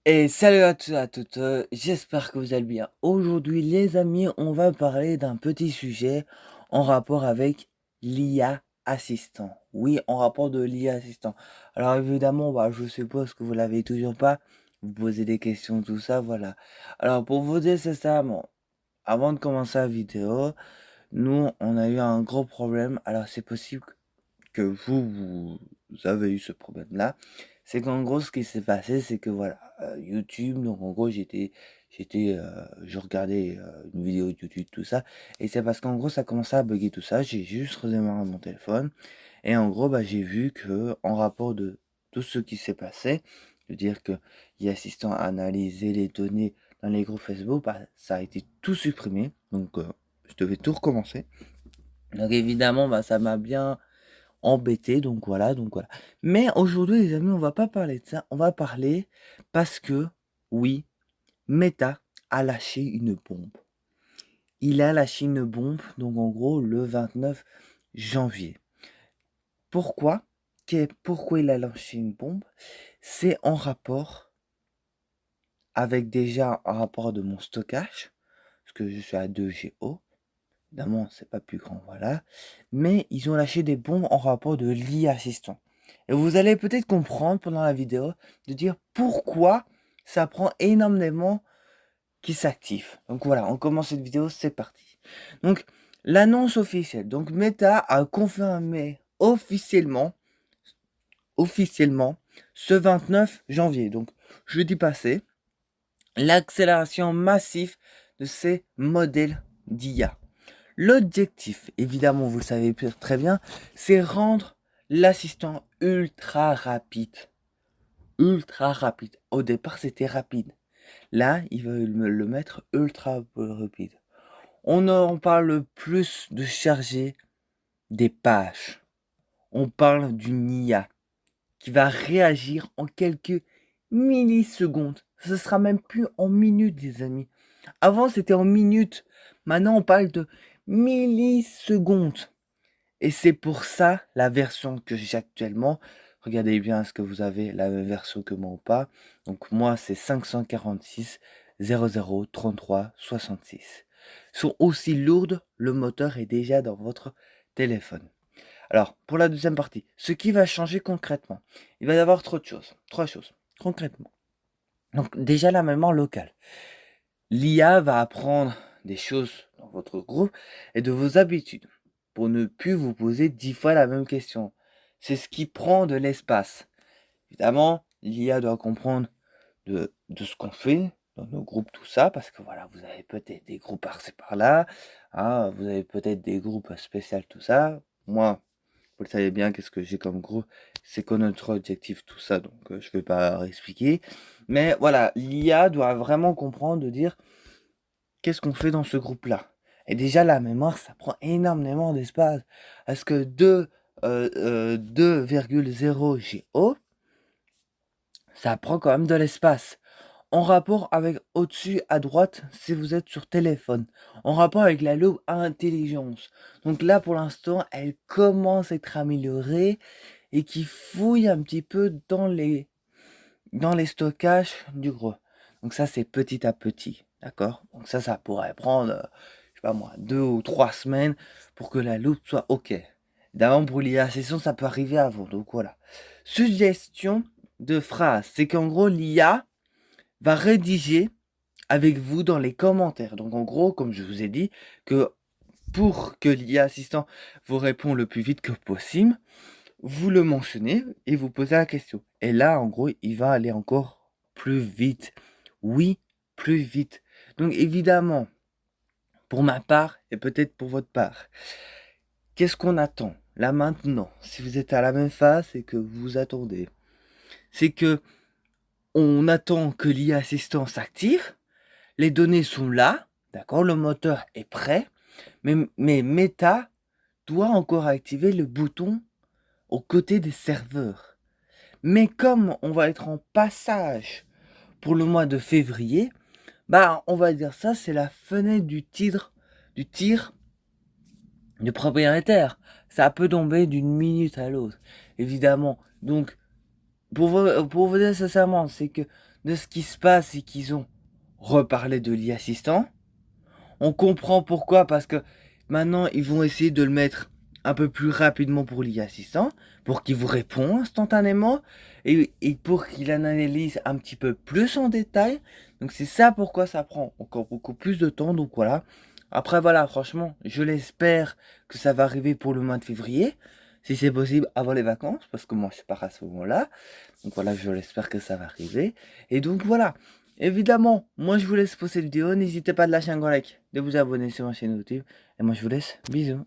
Et salut à tous et à toutes, j'espère que vous allez bien. Aujourd'hui les amis, on va parler d'un petit sujet en rapport avec l'IA assistant. Oui, en rapport de l'IA assistant. Alors évidemment, je suppose que vous l'avez toujours pas. Vous posez des questions, tout ça, voilà. Alors pour vous dire sincèrement, avant de commencer la vidéo, nous on a eu un gros problème. Alors c'est possible que vous avez eu ce problème-là, c'est qu'en gros, ce qui s'est passé, c'est que voilà, YouTube, donc en gros, je regardais une vidéo de YouTube, tout ça, et c'est parce qu'en gros, ça commençait à bugger tout ça, j'ai juste redémarré mon téléphone, et en gros, j'ai vu que, en rapport de tout ce qui s'est passé, de dire que assistant à analyser les données dans les groupes Facebook, ça a été tout supprimé, donc je devais tout recommencer. Donc évidemment, ça m'a bien embêté, donc voilà. Mais aujourd'hui, les amis, on va pas parler de ça, on va parler parce que, oui, Meta a lâché une bombe. Il a lâché une bombe, donc en gros, le 29 janvier. Pourquoi? Pourquoi il a lâché une bombe? C'est en rapport avec déjà un rapport de mon stockage, parce que je suis à 2 Go. Évidemment, c'est pas plus grand, voilà. Mais ils ont lâché des bombes en rapport de l'IA assistant. Et vous allez peut-être comprendre pendant la vidéo de dire pourquoi ça prend énormément qui s'active. Donc voilà, on commence cette vidéo, c'est parti. Donc l'annonce officielle. Donc Meta a confirmé officiellement ce 29 janvier. Donc jeudi passé, l'accélération massive de ces modèles d'IA. L'objectif, évidemment, vous le savez très bien, c'est rendre l'assistant ultra rapide. Ultra rapide. Au départ, c'était rapide. Là, ils veulent me le mettre ultra rapide. On en parle plus de charger des pages. On parle d'une IA qui va réagir en quelques millisecondes. Ce sera même plus en minutes, les amis. Avant, c'était en minutes. Maintenant, on parle de millisecondes. Et c'est pour ça la version que j'ai actuellement. Regardez bien ce que vous avez la même version que moi ou pas. Donc moi c'est 546 00 33 66. Sont aussi lourdes, le moteur est déjà dans votre téléphone. Alors pour la deuxième partie, ce qui va changer concrètement, il va y avoir trois choses concrètement. Donc déjà la mémoire locale. L'IA va apprendre des choses dans votre groupe et de vos habitudes pour ne plus vous poser 10 fois la même question. C'est ce qui prend de l'espace. Évidemment, l'IA doit comprendre de ce qu'on fait dans nos groupes, tout ça, parce que voilà, vous avez peut-être des groupes par-ci par-là, hein, vous avez peut-être des groupes spéciaux, tout ça. Moi, vous le savez bien, qu'est-ce que j'ai comme groupe, c'est quoi notre objectif, tout ça, donc je ne vais pas expliquer. Mais voilà, l'IA doit vraiment comprendre de dire qu'est-ce qu'on fait dans ce groupe-là. Et déjà, la mémoire, ça prend énormément d'espace. Parce que 2,0 Go, ça prend quand même de l'espace. En rapport avec au-dessus à droite, si vous êtes sur téléphone. En rapport avec la loupe intelligence. Donc là, pour l'instant, elle commence à être améliorée et qui fouille un petit peu dans les stockages du gros. Donc ça, c'est petit à petit, d'accord? Donc ça pourrait prendre, je sais pas moi, 2 ou 3 semaines pour que la loupe soit OK. D'abord, pour l'IA session, ça peut arriver avant, donc voilà. Suggestion de phrase, c'est qu'en gros, l'IA va rédiger avec vous dans les commentaires. Donc en gros, comme je vous ai dit, que pour que l'IA assistant vous réponde le plus vite que possible, vous le mentionnez et vous posez la question. Et là, en gros, il va aller encore plus vite. Oui, plus vite. Donc évidemment, pour ma part et peut-être pour votre part, qu'est-ce qu'on attend là maintenant? Si vous êtes à la même phase et que vous attendez, c'est que on attend que l'IA assistant s'active, les données sont là, d'accord, le moteur est prêt, mais Meta doit encore activer le bouton aux côtés des serveurs. Mais comme on va être en passage pour le mois de février, on va dire ça, c'est la fenêtre du tir du propriétaire. Ça peut tomber d'une minute à l'autre, évidemment. Donc, pour vous dire sincèrement, c'est que de ce qui se passe et qu'ils ont reparlé de l'e-assistant. On comprend pourquoi, parce que maintenant, ils vont essayer de le mettre un peu plus rapidement pour l'e-assistant, pour qu'il vous réponde instantanément, et pour qu'il analyse un petit peu plus en détail. Donc c'est ça pourquoi ça prend encore beaucoup plus de temps, donc voilà. Après voilà, franchement, je l'espère que ça va arriver pour le mois de février, si c'est possible avant les vacances, parce que moi je pars à ce moment-là. Donc voilà, je l'espère que ça va arriver. Et donc voilà. Évidemment, moi je vous laisse pour cette vidéo. N'hésitez pas de lâcher un grand like, de vous abonner sur ma chaîne YouTube. Et moi je vous laisse. Bisous.